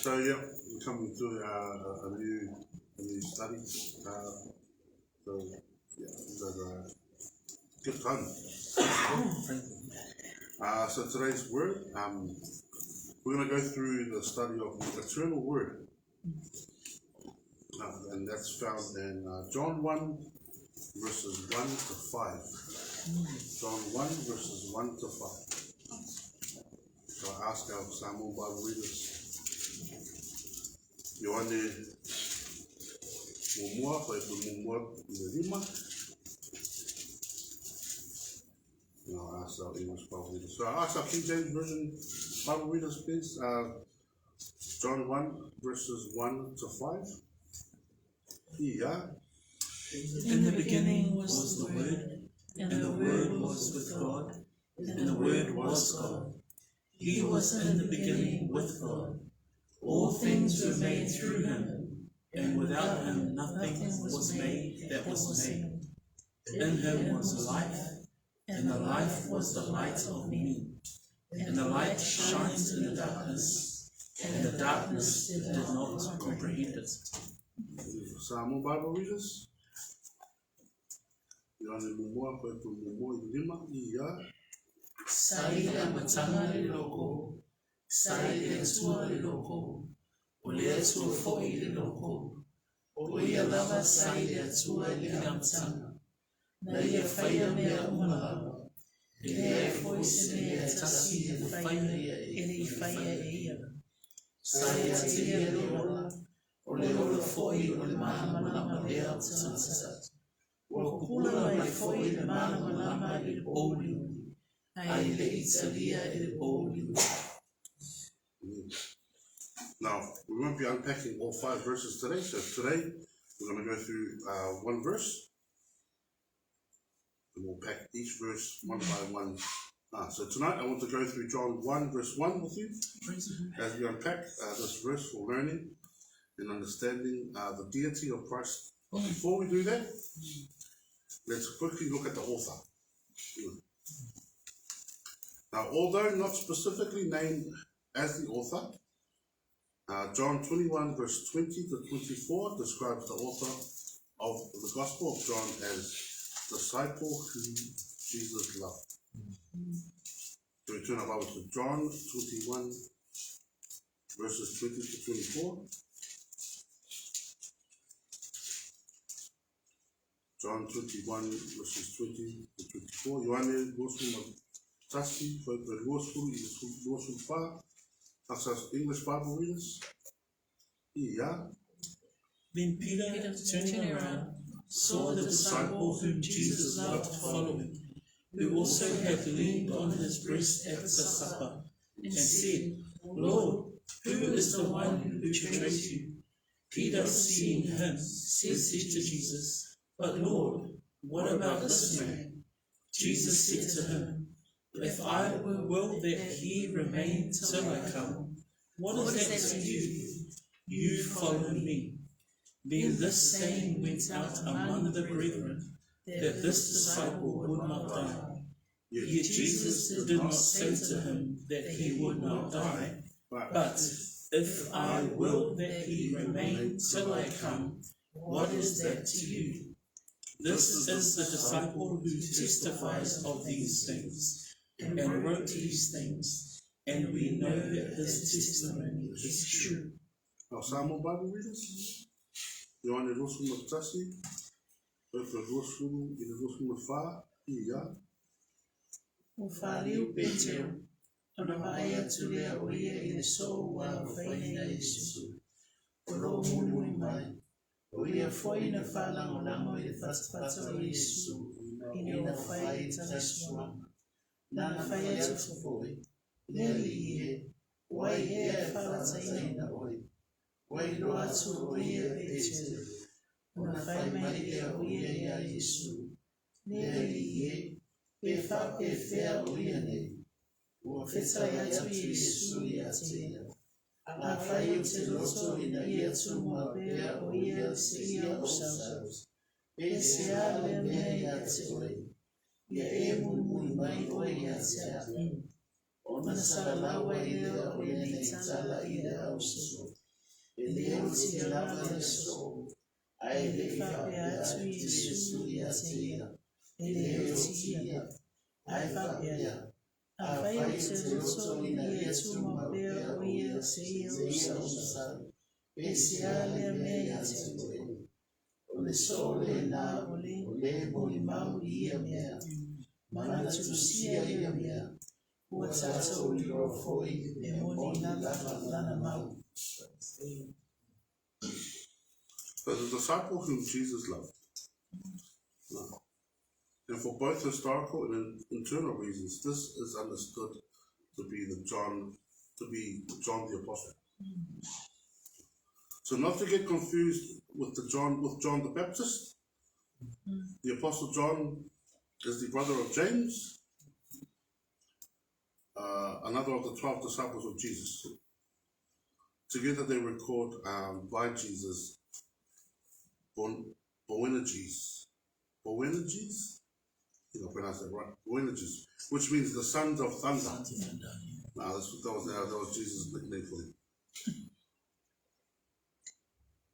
So yeah, we're coming to a new study. So yeah, these are good fun. So today's word, we're going to go through the study of the eternal word, and that's found in John 1 verses 1 to 5. John 1 verses 1 to 5. So I ask our Samoan Bible readers, Ioane Mumua, pai pu Mumua I Lima. And I'll ask our English Bible readers. So I ask our King James Version Bible readers, please. John 1 verses 1 to 5. Yeah. In the beginning was the Word, and the Word was with God, and the Word was God. He was in the beginning with God. All things were made through him, and without him nothing was made that was made. In him was life, and the life was the light of men. And the light shines in the darkness, and the darkness did not comprehend it. Samoan Bible readers. Ioane Mumua, pai pu Mumua I Lima. Ia. Saida matanga le loko, saida tua le loko, o le atua foi le loko, o ia lava saida tua le amtanga, na ia whaia mea umalawa, e lea foi se mea tasi e whaia e le whaia e ia. Saida tia le ola, o le ola foi o le mahamalama le amtanga, o kula mai foi le mahamalama le oli. Now, we won't be unpacking all 5 verses today, so today we're going to go through one verse, and we'll pack each verse one by one. So tonight I want to go through John 1 verse 1 with you, as we unpack this verse for learning and understanding the deity of Christ. But before we do that, let's quickly look at the author. Now, although not specifically named as the author, John 21 verse 20 to 24 describes the author of the Gospel of John as disciple whom Jesus loved. So we turn our Bibles to John 21 verses 20 to 24. John 21 verses 20 to 24. Ioane Tasi, for the Gospel far, as English Bible readers. Yeah. Then Peter, turning around, saw the disciple whom Jesus loved following, who also had leaned on his breast at the supper, and said, Lord, who is the one who betrayed you? Peter, seeing him, said to Jesus, But Lord, what about this man? Jesus said to him, If I were will that he remain till I come, what is that to you? You follow me. Then this saying went out among the brethren, that this disciple would not die. Yet Jesus did not say to him that he would not die, but if I will that he remain till I come, what is that to you? This is the disciple who testifies of these things, and wrote these things, and we know that his testimony is true. Now, Samoan Bible readers, Ioane Rosuma Tasi, Pepe Rosuma I Rosuma Fa, Ia. O whāliu Petero, ana maia tulea o ia I le so wa whaina Yesu. O lo mulu mai, o ia whaina whalangolango I le whatawhata o Yesu, I na whai tarisua. Nana whai atu whafoi, neli ie, wai ea whawataina oi, wai lo atu o ia Petero, ona whai mai ea o ia ea Yesu, neli ie, pe wha pe whea o ia nei, ua whetai atu Yesu I atea, a whai o te loto ina ia tumua pea o ia se ia o saus, pe se ale mea ia te oi, ia e mui mai oi ia te a. Ona salalawa ia o le nei tala ia au so. E leo ti lava le so. Ai le whape atu Yesu ia te ia. E leo ti ia. Ai whape ia. A whai o te roto i na ia tu mawea o ia se ia o sa. E se alea mea i te koe. O le so le na o le moli mau ia mea. Mana tu sia ia mea. Ua tata o li rofoi e moni lana mau. But the disciple whom Jesus loved. And for both historical and internal reasons, this is understood to be John the Apostle. So not to get confused with John the Baptist. The Apostle John is the brother of James, another of the 12 disciples of Jesus. Together they record by Jesus Boanerges. Boanerges? You don't pronounce that right. Boanerges, which means the sons of thunder. That was Jesus' nickname for him.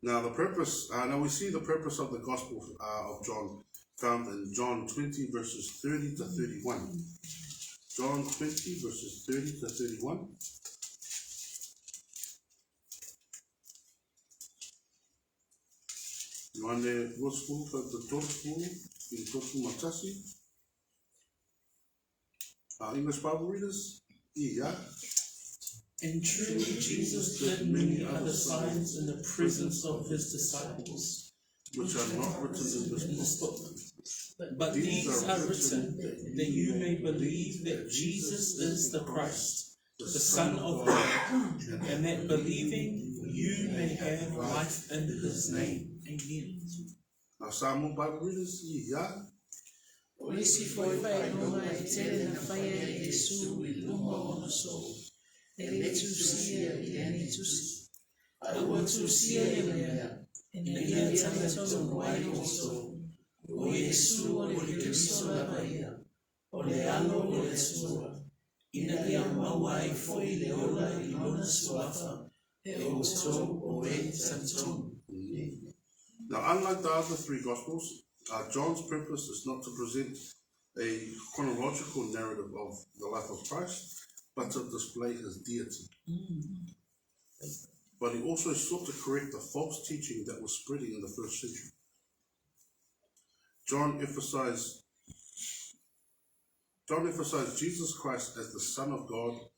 Now we see the purpose of the Gospel of John found in John 20 verses 30 to 31. John 20 verses 30 to 31. Mane Gospel for the Gospel in Gospel Matasi. English Bible readers? Yeah. And truly Jesus did many other signs in the presence of his disciples, which are not written in this book. But these are written that you may believe that Jesus is the Christ, the Son of God, and that believing you may have life in his name. Amen. Now, Samoan Bible readers, yeah. Olisi foi vai noma e tele na faia e Yesu i luma o so. E le tusia i ane tusi. A ua tusia i mea. E ne ia tanga tonu wai o so. O Yesu o le Kristo la vaia. O le alo o le sua. Ina ia mawai foi le ola i lona suafa. E o to o e santon. Now, unlike the other three Gospels, John's purpose is not to present a chronological narrative of the life of Christ, but to display his deity. But he also sought to correct the false teaching that was spreading in the first century. John emphasized Jesus Christ as the Son of God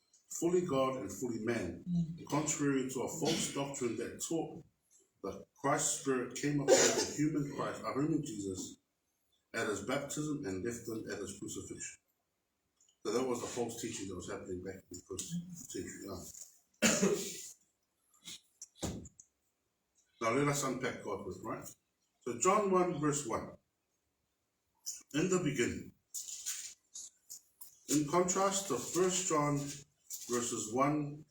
and fully man, contrary to a false doctrine that taught that Christ's Spirit came upon the human Jesus, at his baptism and left him at his crucifixion. So that was the false teaching that was happening back in the first century. Now let us unpack God with, right? So John 1 verse 1. In the beginning. In contrast to 1 John verses 1.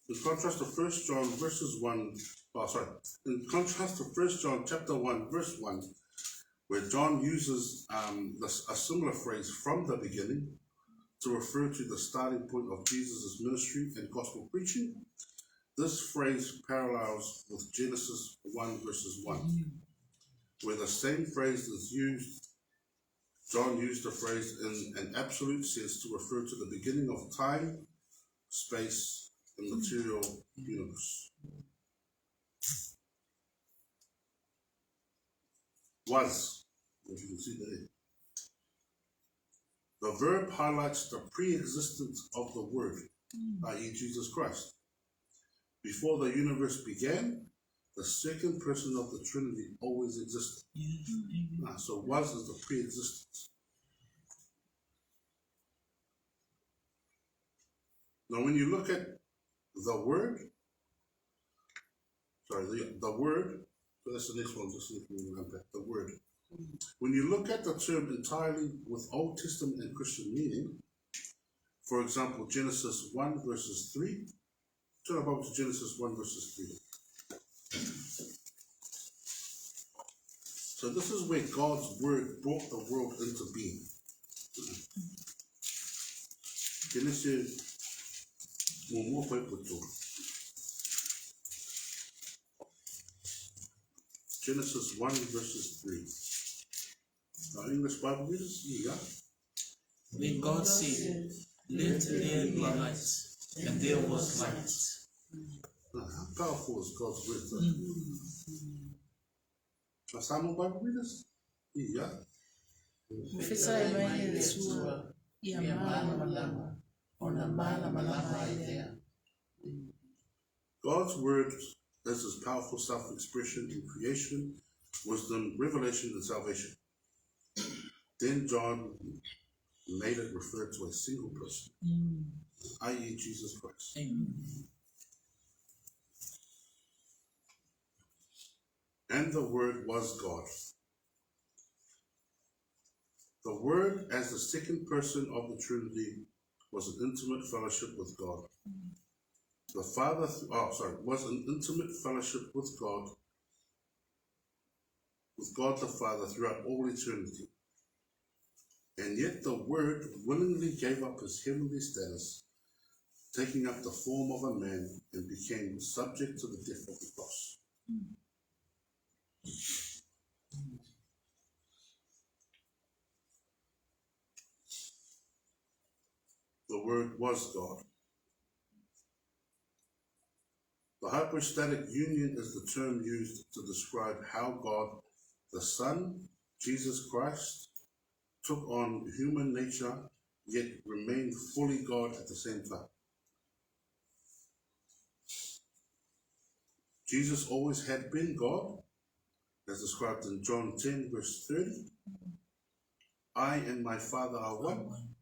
In contrast to 1 John verses 1. In contrast to 1 John chapter 1 verse 1. Where John uses a similar phrase, from the beginning, to refer to the starting point of Jesus' ministry and gospel preaching. This phrase parallels with Genesis 1 verses 1, where the same phrase is used. John used the phrase in an absolute sense to refer to the beginning of time, space, and material universe. Was. As you can see there. The verb highlights the pre-existence of the Word, i.e. Jesus Christ. Before the universe began, the second person of the Trinity always existed. So was is the pre-existence. Now when you look at the Word, the Word, so that's the next one, just so we can unpack the Word. When you look at the term entirely with Old Testament and Christian meaning, for example, Genesis 1 verses 3, turn about to Genesis 1 verses 3. So this is where God's word brought the world into being. Genesis more puto. Genesis 1 verses 3. Our English Bible readers, yeah. When God said, "Let there be light," and there was light. How powerful is God's word? Our Samoan Bible readers, yeah. Profesa Emmanuel Sua, ia mana malama, ona mana malama idea. God's word is his powerful self-expression in creation, wisdom, revelation, and salvation. Then John made it refer to a single person, i.e. Jesus Christ. Amen. And the Word was God. The Word, as the second person of the Trinity, was an intimate fellowship with God. The Father, was an intimate fellowship with God the Father throughout all eternity. And yet the Word willingly gave up his heavenly status, taking up the form of a man, and became subject to the death of the cross. The Word was God. The hypostatic union is the term used to describe how God, the Son, Jesus Christ, took on human nature, yet remained fully God at the same time. Jesus always had been God, as described in John 10, verse 30. I and my Father are one.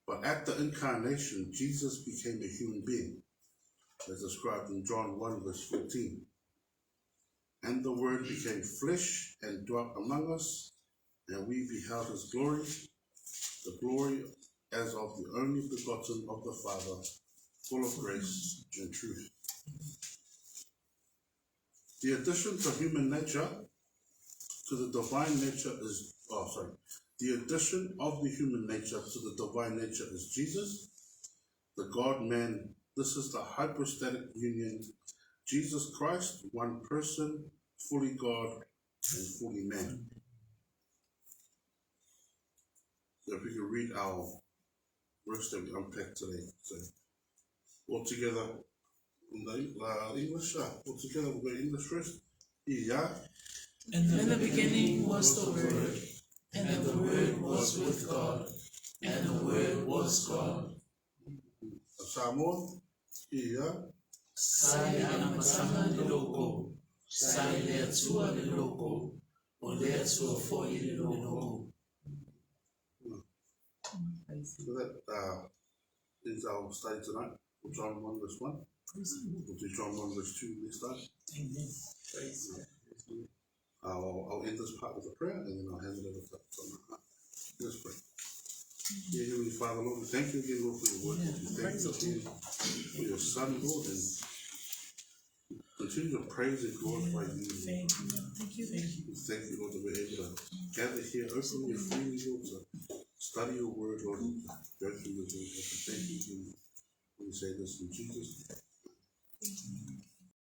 But at the incarnation, Jesus became a human being, as described in John 1, verse 14. And the Word became flesh and dwelt among us, and we beheld his glory, the glory as of the only begotten of the Father, full of grace and truth. The addition to human nature to the divine nature is, the addition of the human nature to the divine nature is Jesus, the God-man. This is the hypostatic union. Jesus Christ, one person, fully God and fully man. So if we can read our verse that we unpacked today. So all together in the English, all together we'll go English first. Yeah. In the beginning was the Word, and the Word was with God, and the Word was God. Samoan, yeah. Sai ana matanga le loko, sai le atua le loko, o le atua foi le loko. So that is our study tonight for John 1 verse 1. We'll do John 1 verse 2 next time. Amen. Praise God. I'll end this part with a prayer and then I'll hand it over to Tom. Let's pray. Dear Heavenly Father, Lord, we thank you again, Lord, for your word. We thank you again for your Son, Lord, and continue to praise and glorify you. Thank you. Thank you. We thank you, Lord, that we're able to gather here openly and freely, Lord, to study your word, Lord, and go through your word. Thank you again. We say this in Jesus' name.